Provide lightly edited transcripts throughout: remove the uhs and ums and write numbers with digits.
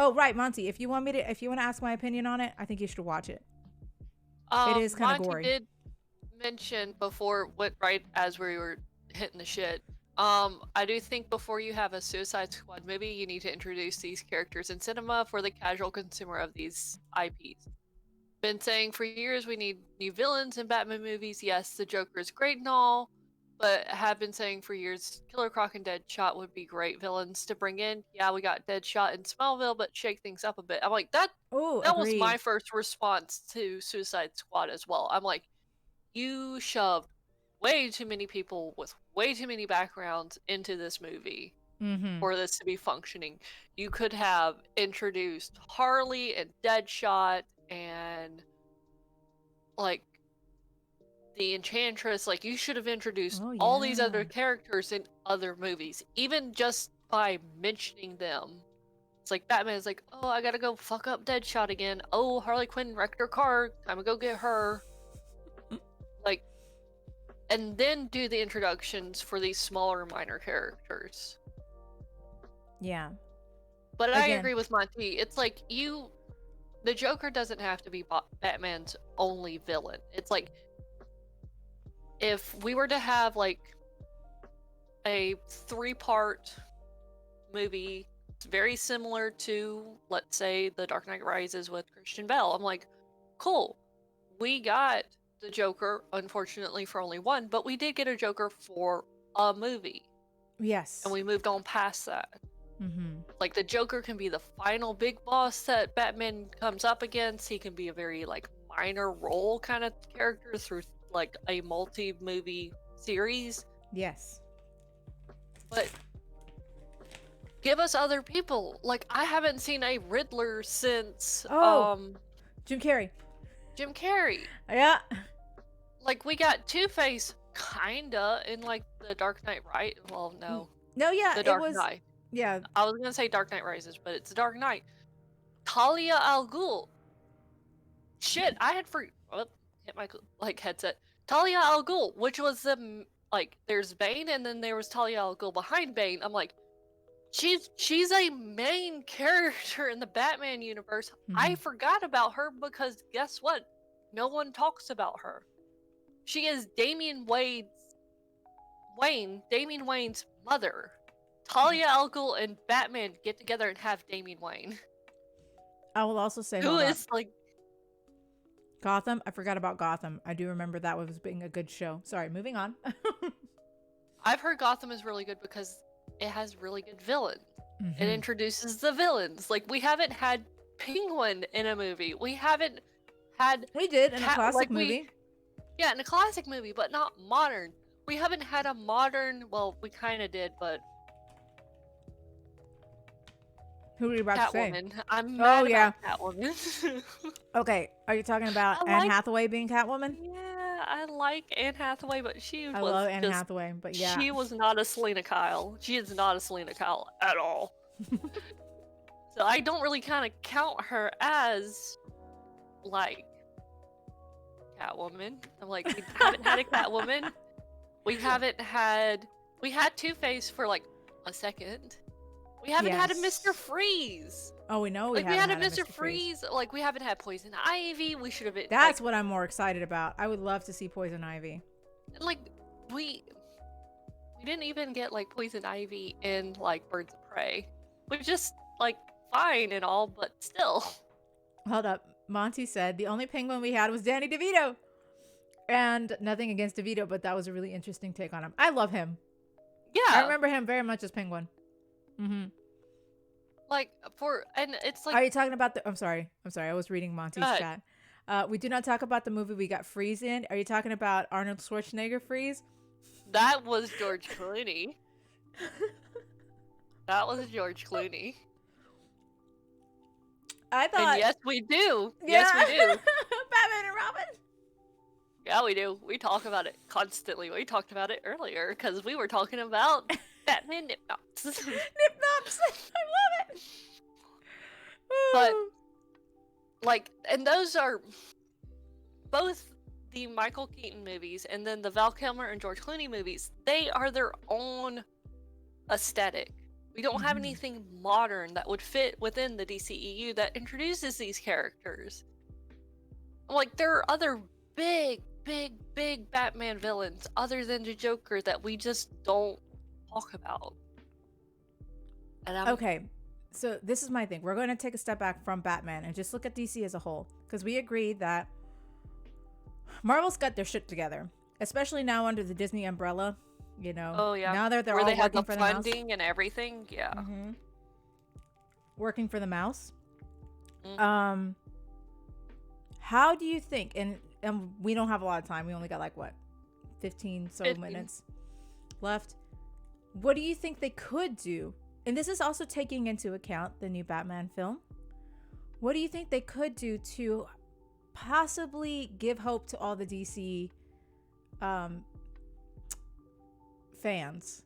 Oh, right, Monty. If you want to ask my opinion on it, I think you should watch it. It is kind of Monty gory. did mention before, what right as we were hitting the shit. I do think before you have a Suicide Squad movie, you need to introduce these characters in cinema for the casual consumer of these IPs. Been saying for years we need new villains in Batman movies. Yes, the Joker is great and all, but have been saying for years Killer Croc and Deadshot would be great villains to bring in. Yeah, we got Deadshot in Smallville, but shake things up a bit. I'm like, Oh, that was agreed. my first response to Suicide Squad as well. I'm like, you shoved way too many people with way too many backgrounds into this movie Mm-hmm. for this to be functioning. You could have introduced Harley and Deadshot and like the Enchantress. Like, you should have introduced Oh all these other yeah. characters in other movies, even just by mentioning them. It's like Batman's like, oh, I gotta go fuck up Deadshot again. Oh, Harley Quinn wrecked her car. Time to go get her. Like, and then do the introductions for these smaller minor characters. Yeah. But I Again. agree with Monty. It's like, the Joker doesn't have to be Batman's only villain. It's like, if we were to have like a 3-part movie very similar to, let's say, The Dark Knight Rises with Christian Bale, I'm like, cool. We got the Joker, unfortunately, for only one, but we did get a Joker for a movie. Yes. And we moved on past that. Mm-hmm. Like, the Joker can be the final big boss that Batman comes up against. He can be a very, like, minor role kind of character through, like, a multi-movie series. Yes. But give us other people. Like, I haven't seen a Riddler since, Oh, Jim Carrey. Jim Carrey. Yeah. Like, we got Two-Face, kinda, in, like, The Dark Knight, right? Well, no. No, yeah, The it Dark was. Knight. Yeah. I was gonna say Dark Knight Rises, but it's The Dark Knight. Talia al Ghul. Shit, I had hit my like headset. Talia al Ghul, which was the like, there's Bane and then there was Talia al Ghul behind Bane. I'm like, she's a main character in the Batman universe. I forgot about her because guess what? No one talks about her. She is Damian Wayne's mother. Talia al Ghul and Batman get together and have Damian Wayne. I will also say, Who hold up. is like Gotham. I forgot about Gotham. I do remember that was being a good show. Sorry, moving on. I've heard Gotham is really good because it has really good villains. It Mhm. introduces the villains. Like, we haven't had Penguin in a movie. We haven't had We did in a classic like movie. yeah, in a classic movie, but not modern. We haven't had a modern, well, we kind of did, but Who were you about to say? Catwoman. I'm Oh mad yeah. about Catwoman. Okay, are you talking about I Anne like, Hathaway being Catwoman? yeah, I like Anne Hathaway, but she I was love Anne just, Hathaway, but yeah. she was not a Selena Kyle. She is not a Selena Kyle at all. So I don't really kind of count her as, like, Catwoman. I'm like, we haven't had a Catwoman. We had Two-Face for like a second. We haven't had a Mr. Yes. Freeze. Oh, we know we Like, we haven't had a had Mr. Freeze. Like, we haven't had Poison Ivy. We should have been. That's like, what I'm more excited about. I would love to see Poison Ivy. like we didn't even get like Poison Ivy in like Birds of Prey, which is like fine and all, but still. Hold up. Monty said the only penguin we had was Danny DeVito. And nothing against DeVito, but that was a really interesting take on him. I love him. Yeah. I remember him very much as Penguin. Mm-hmm. Like, and it's like. Are you talking about the? I'm sorry. I was reading Monty's chat. We do not talk about the movie we got Freeze in. Are you talking about Arnold Schwarzenegger Freeze? That was George Clooney. That was George Clooney. I thought. And yes, we do. Yeah. Yes, we do. Batman and Robin. Yeah, we do. We talk about it constantly. We talked about it earlier because we were talking about Batman Nipnops. Nipnops. I love it. But, like, and those are both the Michael Keaton movies and then the Val Kilmer and George Clooney movies. They are their own aesthetic. We don't have Hmm. anything modern that would fit within the DCEU that introduces these characters. Like, there are other big Batman villains other than the Joker that we just don't talk about. And I'm Okay, so this is my thing. We're going to take a step back from Batman and just look at DC as a whole, because we agreed that Marvel's got their shit together, especially now under the Disney umbrella. You know, oh yeah, now that they're where all they have the working for the mouse, funding and everything. Yeah. hmm working for the mouse. Mm. Um, how do you think? And we don't have a lot of time. We only got like what, 15 so 15. minutes left. What do you think they could do? And this is also taking into account the new Batman film. What do you think they could do to possibly give hope to all the DC um, fans,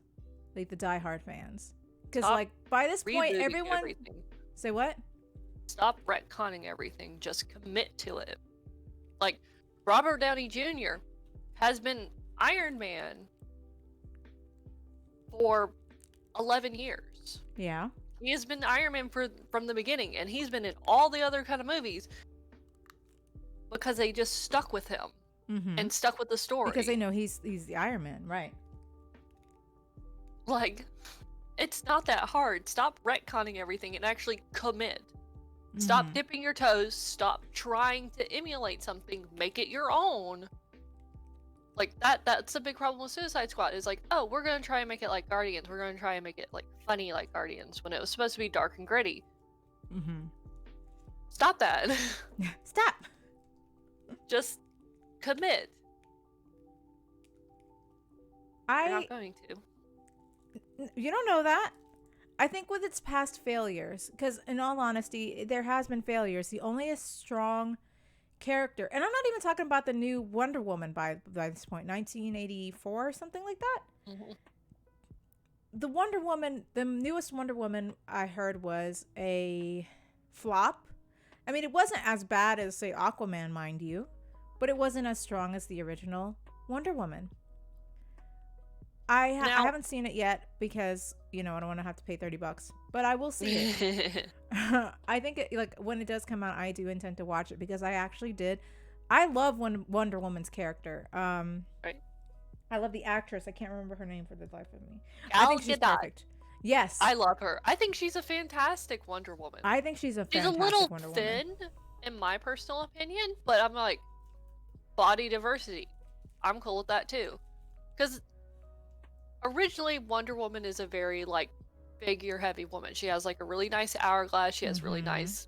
like the diehard fans? Because Stop like by this point, rebooting everyone everything. say what? Stop retconning everything. Just commit to it. Like, Robert Downey Jr. has been Iron Man for 11 years. Yeah. He has been Iron Man from the beginning, and he's been in all the other kind of movies because they just stuck with him Mm-hmm. and stuck with the story. Because they know he's the Iron Man, right? Like, it's not that hard. Stop retconning everything and actually commit. Stop Mhm. dipping your toes. Stop trying to emulate something. Make it your own. Like, that's a big problem with Suicide Squad, is like, oh, we're gonna try and make it like Guardians. We're gonna try and make it like funny like Guardians when it was supposed to be dark and gritty. Mhm. Stop that. Stop. Just commit. You're I not going to. You don't know that. I think with its past failures, because in all honesty, there has been failures. The only a strong character, and I'm not even talking about the new Wonder Woman by this point, 1984 or something like that. Mm-hmm. The Wonder Woman, the newest Wonder Woman I heard was a flop. I mean, it wasn't as bad as say Aquaman, mind you, but it wasn't as strong as the original Wonder Woman. I Now, haven't seen it yet because I don't want to have to pay $30, but I will see it. I think like when it does come out, I do intend to watch it because I actually did. I love Wonder Woman's character. right? I love the actress. I can't remember her name for the life of me. I Gal think she's Gadot. perfect. Yes, I love her. I think she's a fantastic Wonder Woman. I think she's a She's a fantastic little Wonder Woman. thin, in my personal opinion, but I'm like, body diversity. I'm cool with that too. Because originally, Wonder Woman is a very, like, figure heavy woman. She has, like, a really nice hourglass. She has really Mhm. nice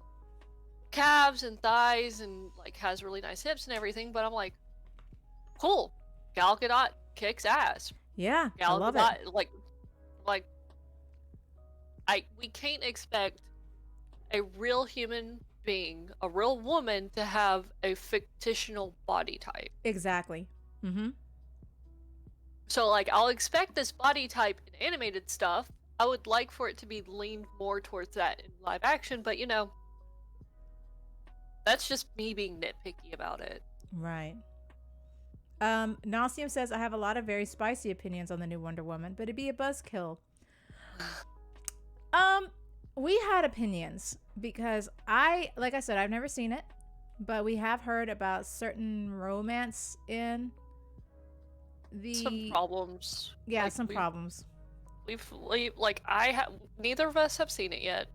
calves and thighs and, like, has really nice hips and everything. But I'm like, cool. Gal Gadot kicks ass. Yeah, I Gal love Gadot, it. like, we can't expect a real human being, a real woman, to have a fictional body type. Exactly. Mm-hmm. So, like, I'll expect this body type in animated stuff. I would like for it to be leaned more towards that in live action, but that's just me being nitpicky about it. Right. Nasium says I have a lot of very spicy opinions on the new Wonder Woman, but it'd be a buzzkill. We had opinions because like I said, I've never seen it, but we have heard about certain romance in Some problems. yeah, Like, some problems. Neither of us have seen it yet.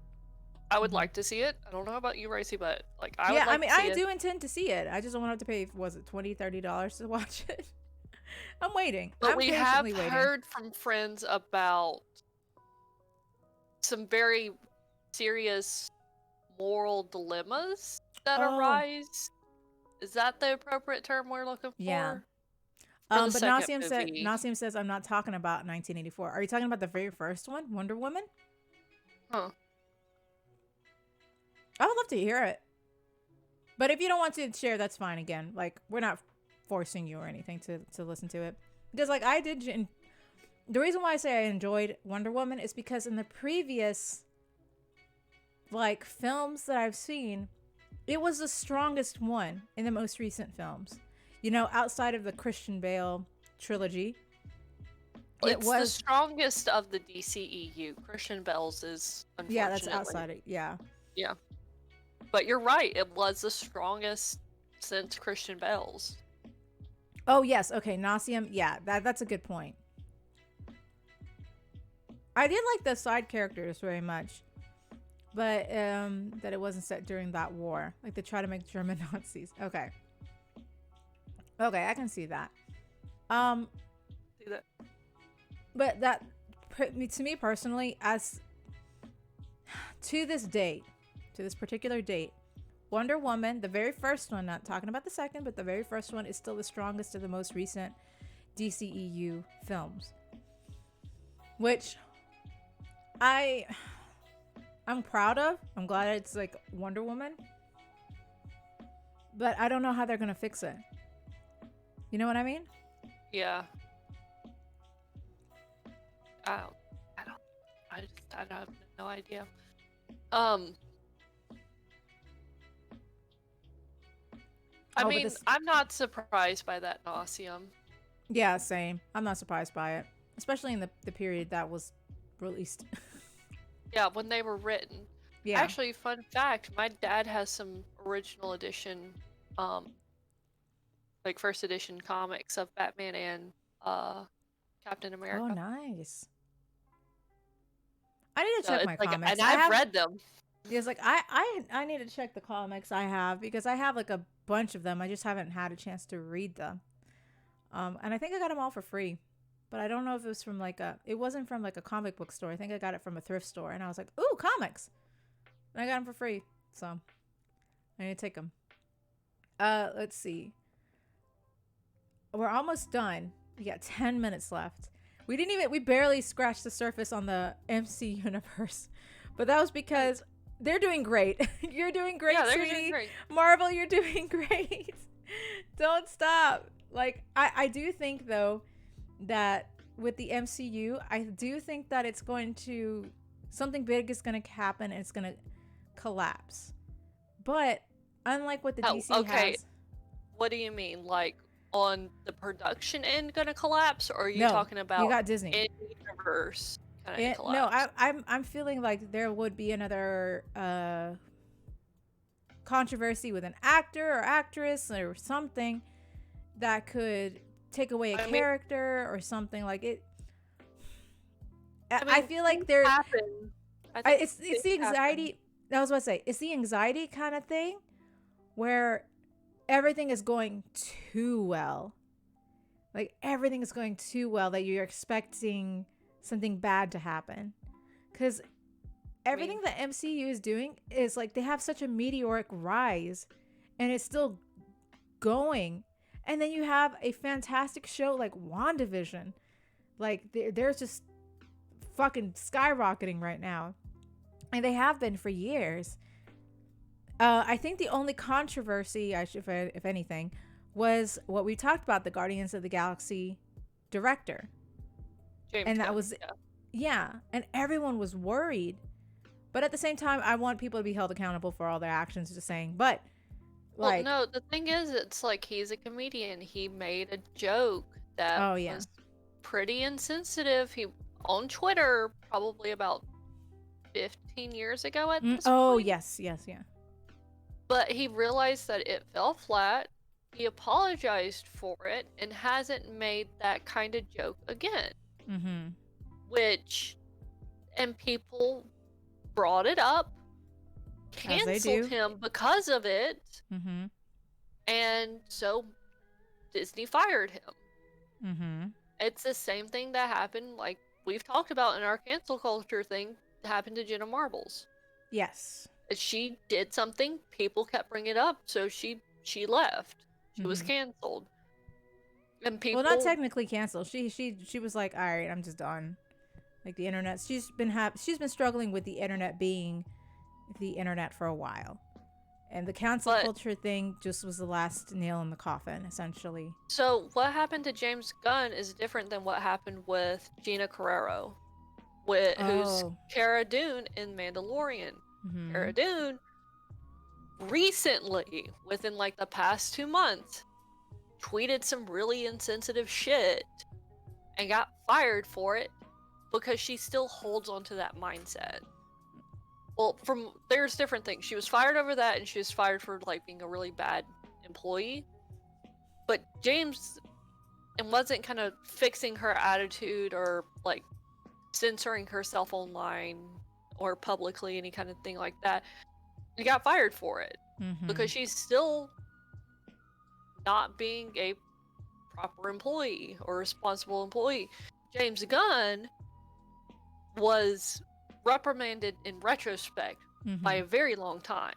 I would Mhm. like to see it. I don't know about you, Racy, but like, I Yeah, would like I mean, to see I it. do intend to see it. I just don't want to have to pay, was it $20-$30 to watch it? I'm waiting. But I'm we have patiently waiting. heard from friends about some very serious moral dilemmas that Oh. arise. Is that the appropriate term we're looking for? Yeah. For the But second Nasium says I'm not talking about 1984. Are you talking about the very first one, Wonder Woman? Huh. I would love to hear it. But if you don't want to share, that's fine. Again, like we're not forcing you or anything to listen to it because like I did. The reason why I say I enjoyed Wonder Woman is because in the previous like films that I've seen, it was the strongest one in the most recent films. Outside of the Christian Bale trilogy, It it's the was, strongest of the DCEU. Christian Bale's is yeah, that's unfortunately. outside it. Yeah. Yeah. But you're right, it was the strongest since Christian Bale's. Oh yes, okay, Nauseum. Yeah, that's a good point. I did like the side characters very much, but that it wasn't set during that war. Like they try to make German Nazis. Okay. Okay, I can see that. Um, See that? but that to me personally, as to this date, to this particular date, Wonder Woman, the very first one, not talking about the second, but the very first one is still the strongest of the most recent DCEU films. Which I'm proud of. I'm glad it's like Wonder Woman. But I don't know how they're gonna fix it. You know what I mean? Yeah. I have no idea. I Oh, but mean, this, I'm not surprised by that Nauseum. yeah, same. I'm not surprised by it, especially in the period that was released. Yeah, when they were written. Yeah. Actually, fun fact, my dad has some original edition, like first edition comics of Batman and Captain America. Oh, nice. I need to check it's my like, comics. and I've read them. It's like I need to check the comics I have because I have like a bunch of them. I just haven't had a chance to read them. And I think I got them all for free, but I don't know if it was from like it wasn't from like a comic book store. I think I got it from a thrift store, and I was like, ooh, comics, and I got them for free. So I need to take them. Let's see. We're almost done. We got 10 minutes left. We barely scratched the surface on the MC universe, but that was because they're doing great. You're doing great, Yeah, they're sweetie. doing great. Marvel, you're doing great. Don't stop. Like, I do think, though, that with the MCU, I do think that it's going to... Something big is going to happen and it's going to collapse. But, unlike what the DC has... What do you mean? Like, on the production end gonna collapse? Or are you No, talking about you got Disney. in-universe kind of No, collapse? I'm feeling like there would be another controversy with an actor or actress or something that could take away a character or something like it. I feel like there. It's the anxiety. I was about to say it's the anxiety kind of thing, where everything is going too well. Like everything is going too well that you're expecting something bad to happen, because everything the MCU is doing is like they have such a meteoric rise and it's still going, and then you have a fantastic show like WandaVision, like they're just fucking skyrocketing right now, and they have been for years. I think the only controversy, if anything, was what we talked about, the Guardians of the Galaxy director. James and that Gunn, was and everyone was worried, but at the same time I want people to be held accountable for all their actions, just saying. But like, well, no, the thing is, it's like he's a comedian. He made a joke that was pretty insensitive. He on Twitter probably about 15 years ago at this point. Yes. But he realized that it fell flat. He apologized for it and hasn't made that kind of joke again. Mm-hmm. And people brought it up, canceled him because of it, mm-hmm. and so Disney fired him. Mm-hmm. It's the same thing that happened, like we've talked about in our cancel culture thing, happened to Jenna Marbles. Yes. She did something, people kept bringing it up, so she left. She was canceled. And people, well, not technically canceled. She was like, all right, I'm just done. Like the internet, she's been struggling with the internet being the internet for a while, and the cancel culture thing just was the last nail in the coffin, essentially. So what happened to James Gunn is different than what happened with Gina Carrero, who's Cara Dune in Mandalorian. Mm-hmm. Cara Dune recently, within like the past 2 months, tweeted some really insensitive shit and got fired for it because she still holds onto that mindset. Well, there's different things. She was fired over that, and she was fired for like being a really bad employee. But James and wasn't kind of fixing her attitude or like censoring herself online or publicly, any kind of thing like that. And got fired for it because she's still not being a proper employee or responsible employee. James Gunn was reprimanded in retrospect by a very long time.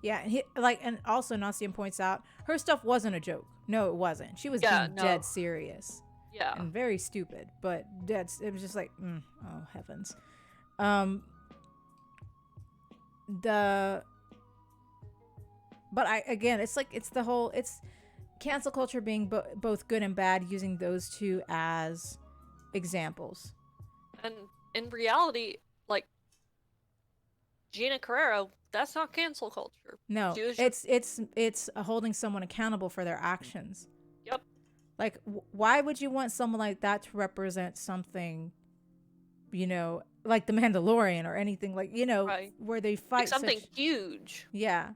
Yeah, and also Nastian points out her stuff wasn't a joke. No, it wasn't. She was being dead serious. Yeah. And very stupid, but it was just like, oh heavens. But again, it's cancel culture being both good and bad, using those two as examples. And in reality, like Gina Carrero, that's not cancel culture. No, it's holding someone accountable for their actions. Yep. Like, why would you want someone like that to represent something, like The Mandalorian or anything, like, right. where they fight like something huge. Yeah.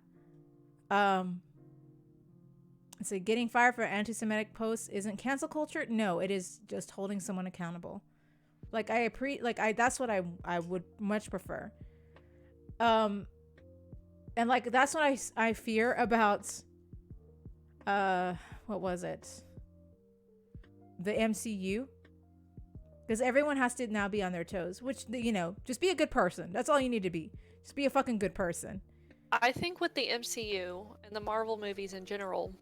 So getting fired for anti-Semitic posts isn't cancel culture. No, it is just holding someone accountable. Like that's what I would much prefer. And like that's what I fear about. What was it? The MCU. Because everyone has to now be on their toes. Which just be a good person. That's all you need to be. Just be a fucking good person. I think with the MCU and the Marvel movies in general,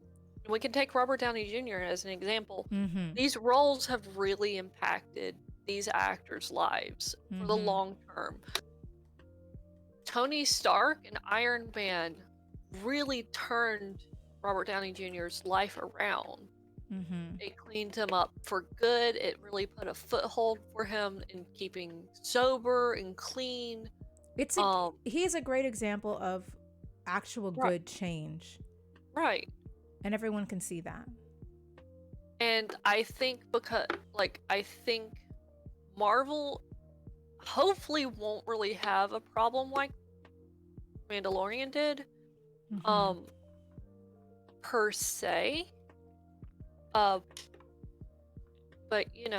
we can take Robert Downey Jr. as an example. These roles have really impacted these actors' lives for the long term. Tony Stark and Iron Man really turned Robert Downey Jr.'s life around. It cleaned him up for good. It really put a foothold for him in keeping sober and clean. He's a great example of actual good change. Right. And everyone can see that. And I think I think Marvel hopefully won't really have a problem like Mandalorian did. Per se. But you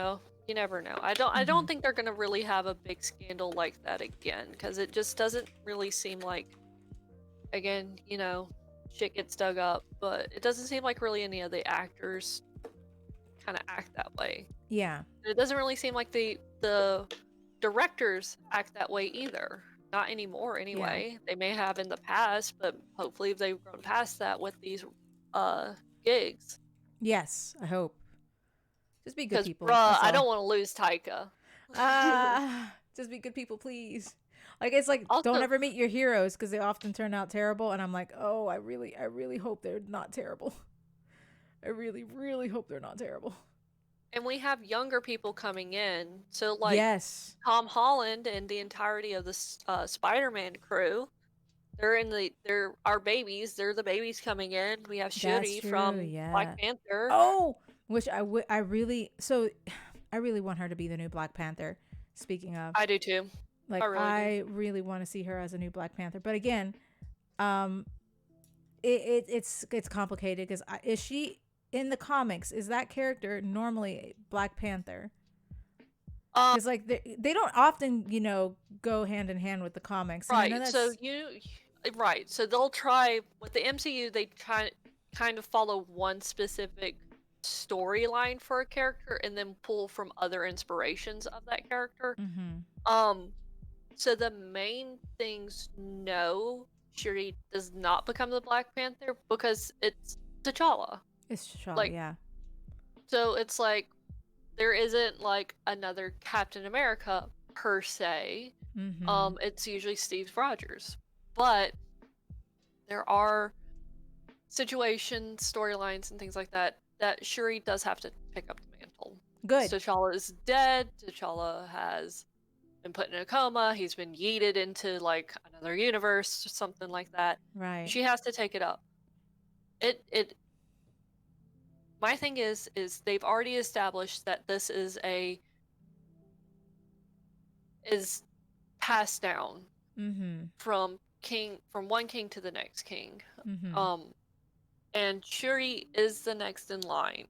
never know. I don't think they're gonna really have a big scandal like that again, because it just doesn't really seem like, again, shit gets dug up, but it doesn't seem like really any of the actors kind of act that way. Yeah. It doesn't really seem like the directors act that way either. Not anymore anyway. Yeah. They may have in the past, but hopefully they've grown past that with these gigs. Yes, I hope. Just be good people. I don't want to lose Taika. Just be good people, please. Like, it's like, also, don't ever meet your heroes, because they often turn out terrible, and I'm like, oh, I really hope they're not terrible. I really, really hope they're not terrible. And we have younger people coming in, so like yes. Tom Holland and the entirety of the Spider-Man crew, they're our babies. They're the babies coming in. We have Shuri from Black Panther. Oh, which I really want her to be the new Black Panther. Speaking of, I do too. Like, I really want to see her as a new Black Panther. But again, it's complicated, because is she in the comics? Is that character normally Black Panther? Because like they don't often go hand in hand with the comics. Right. Right. So they'll try with the MCU. They kind of follow one specific storyline for a character and then pull from other inspirations of that character. So the main things, no, Shuri does not become the Black Panther because it's T'Challa. It's T'Challa, yeah. So it's like there isn't like another Captain America per se. It's usually Steve Rogers, but there are situations, storylines, and things like that Shuri does have to pick up the mantle. Good. T'Challa is dead. T'Challa has been put in a coma. He's been yeeted into like another universe or something like that. Right. She has to take it up. It my thing is they've already established that this is passed down Mm-hmm. from one king to the next king. Mm-hmm. Um, and Shuri is the next in line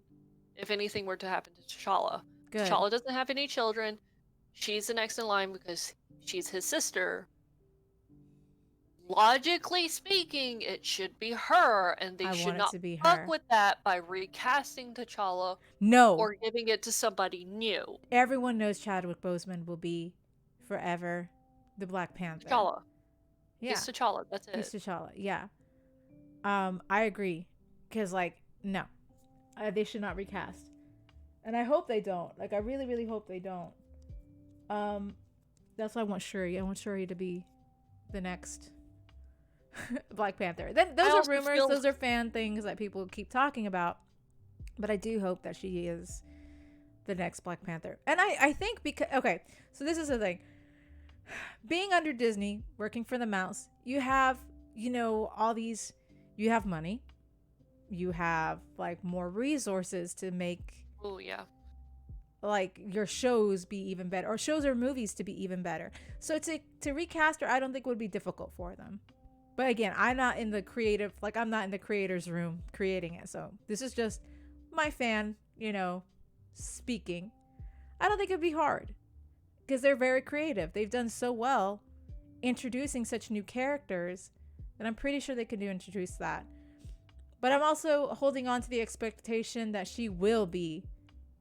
if anything were to happen to T'Challa. Good. T'Challa doesn't have any children. She's the next in line because she's his sister. Logically speaking, it should be her, and they I should want it not to be fuck her. with that by recasting T'Challa No. or giving it to somebody new. Everyone knows Chadwick Boseman will be forever the Black Panther. T'Challa. Yeah. He's T'Challa. That's it. He's T'Challa. Yeah. I agree. Because, like, no. They should not recast. And I hope they don't. Like, I really, really hope they don't. That's why I want Shuri. I want Shuri to be the next Black Panther. Then those are rumors. Those are fan things that people keep talking about. But I do hope that she is the next Black Panther. And I think because... Okay, so this is the thing. Being under Disney, working for the mouse, you have, all these... You have money. You have, like, more resources to make... Oh, yeah. Like, your shows be even better. Or shows or movies to be even better. So to recast her, I don't think would be difficult for them. But again, I'm not in the creative... Like, I'm not in the creator's room creating it. So this is just my fan, speaking. I don't think it'd be hard. Because they're very creative. They've done so well introducing such new characters that I'm pretty sure they could introduce that. But I'm also holding on to the expectation that she will be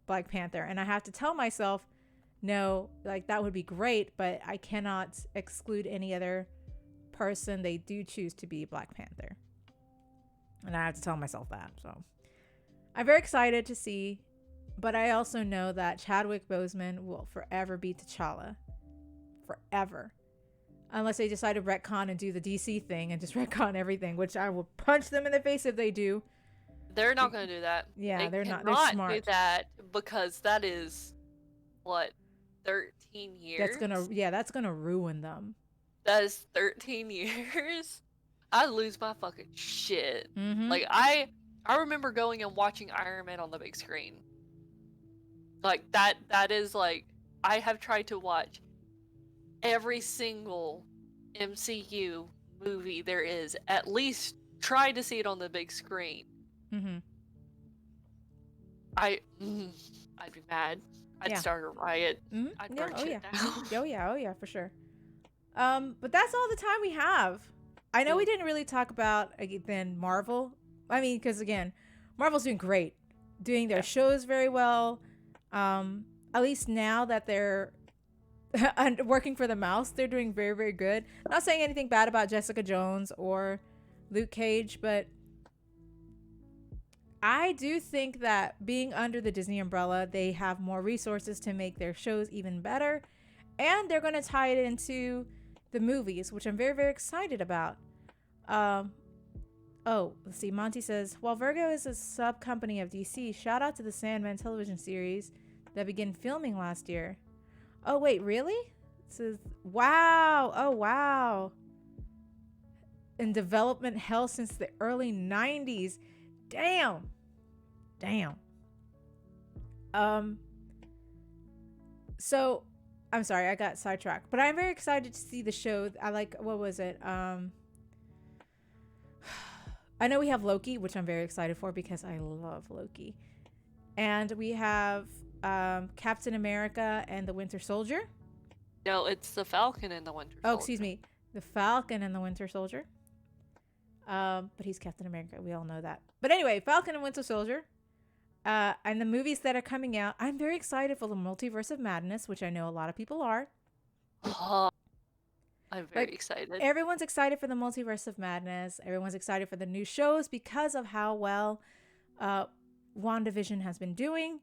Black Panther. And I have to tell myself, no, like, that would be great, but I cannot exclude any other person they do choose to be Black Panther. And I have to tell myself that. So I'm very excited to see. But I also know that Chadwick Boseman will forever be T'Challa. Forever. Unless they decide to retcon and do the DC thing and just retcon everything, which I will punch them in the face if they do. They're not going to do that. Yeah, they're not. They're smart. do that because that is, what, 13 years? That's gonna ruin them. That is 13 years? I lose my fucking shit. Mm-hmm. Like, I remember going and watching Iron Man on the big screen. Like, that is, like, I have tried to watch every single MCU movie there is, at least try to see it on the big screen. Mm-hmm. I'd be mad. I'd start a riot. Mm-hmm. I'd burn shit down. Oh yeah, for sure. But that's all the time we have. I know we didn't really talk about then Marvel. I mean, because again, Marvel's doing great, doing their shows very well. At least now that they're working for the mouse, they're doing very, very good. I'm not saying anything bad about Jessica Jones or Luke Cage, but I do think that being under the Disney umbrella, they have more resources to make their shows even better. And they're going to tie it into the movies, which I'm very, very excited about. Let's see. Monty says, while Virgo is a sub-company of DC, shout out to the Sandman television series that began filming last year. Oh, wait, really? It says, wow. Oh, wow. In development hell since the early 90s. Damn. So, I'm sorry, I got sidetracked. But I'm very excited to see the show. What was it? I know we have Loki, which I'm very excited for because I love Loki. And we have Captain America and the Winter Soldier. No, it's the Falcon and the Winter Soldier. Oh, excuse me. The Falcon and the Winter Soldier. But he's Captain America. We all know that. But anyway, Falcon and Winter Soldier. And the movies that are coming out. I'm very excited for the Multiverse of Madness, which I know a lot of people are. I'm very excited. Everyone's excited for the Multiverse of Madness. Everyone's excited for the new shows because of how well WandaVision has been doing.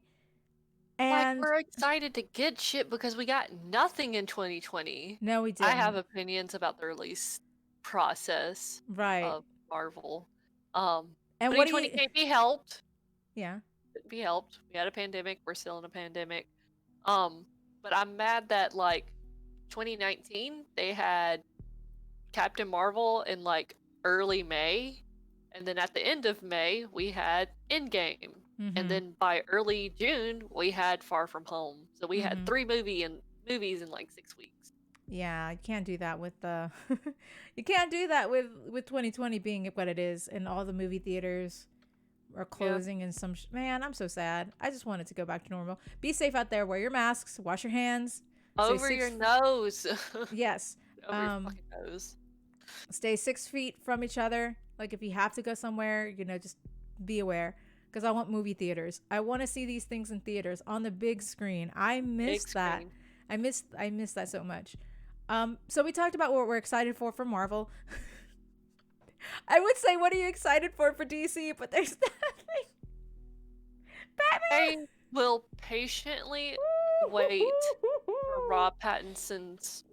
And we're excited to get shit because we got nothing in 2020. No, we didn't. I have opinions about the release process of Marvel. And 2020 can't be helped. Yeah. Couldn't be helped. We had a pandemic. We're still in a pandemic. But I'm mad that 2019 they had Captain Marvel in early May, and then at the end of May we had Endgame. And Mm-hmm. then by early June, we had Far From Home. So we had Mm-hmm. movies in like 6 weeks. Yeah, you can't do that with the you can't do that with 2020 being what it is and all the movie theaters are Yeah. closing and man, I'm so sad. I just want it to go back to normal. Be safe out there. Wear your masks, wash your hands, stay Over your nose. yes. Over your fucking nose. Stay 6 feet from each other. Like if you have to go somewhere, just be aware. Because I want movie theaters. I want to see these things in theaters on the big screen. I Big missed that. screen. I missed that so much. So we talked about what we're excited for Marvel. I would say, what are you excited for DC? But there's nothing. I Batman. will patiently wait for Rob Pattinson's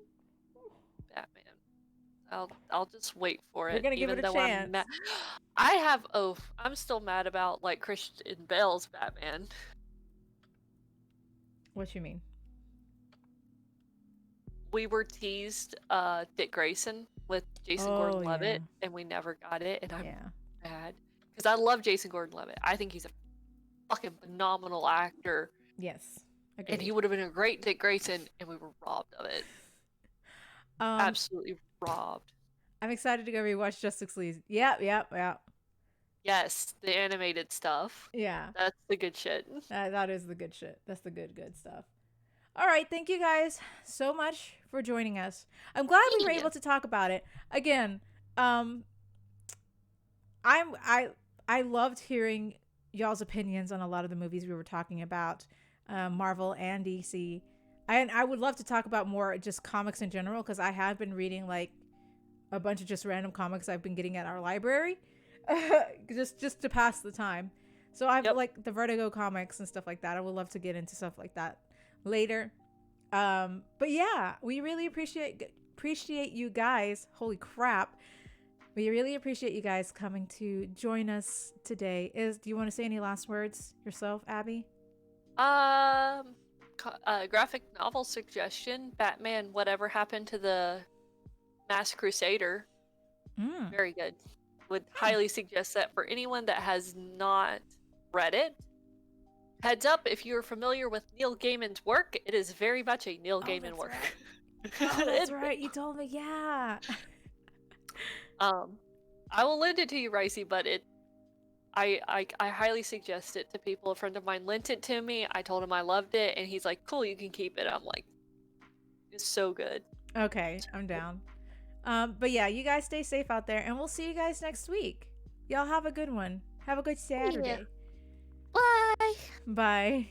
Batman. I'll just wait for We're it, gonna give even it a though I'm chance. mad. I'm still mad about like Christian Bale's Batman. What you mean? We were teased Dick Grayson with Jason Oh Gordon-Levitt, yeah, and we never got it, and I'm yeah. mad because I love Jason Gordon-Levitt. I think he's a fucking phenomenal actor, Yes, and he agreed. would have been a great Dick Grayson, and we were robbed of it. Um, Absolutely robbed. I'm excited to go rewatch Justice League. Yep, yep, yep. Yes, the animated stuff. Yeah, That's the good shit. that is the good shit. That's the good stuff. All right, thank you guys so much for joining us. I'm glad we were Yeah. able to talk about it again. Um, I loved hearing y'all's opinions on a lot of the movies we were talking about, Marvel and DC. And I would love to talk about more just comics in general because I have been reading like a bunch of just random comics I've been getting at our library, just to pass the time. So I've Yep. like the Vertigo comics and stuff like that. I would love to get into stuff like that later. But yeah, we really appreciate you guys. Holy crap. We really appreciate you guys coming to join us today. Do you want to say any last words yourself, Abby? Graphic novel suggestion: Batman. Whatever happened to the Masked Crusader? Mm. Very good. Would highly suggest that for anyone that has not read it. Heads up, if you're familiar with Neil Gaiman's work, it is very much a Neil Oh, Gaiman that's work. right. Oh, that's right. You told me, yeah. I will lend it to you, Ricey, but I highly suggest it to people. A friend of mine lent it to me. I told him I loved it, and he's like, "Cool, you can keep it." I'm like, "It's so good." Okay, I'm down. But yeah, you guys stay safe out there, and we'll see you guys next week. Y'all have a good one. Have a good Saturday. Bye. Bye.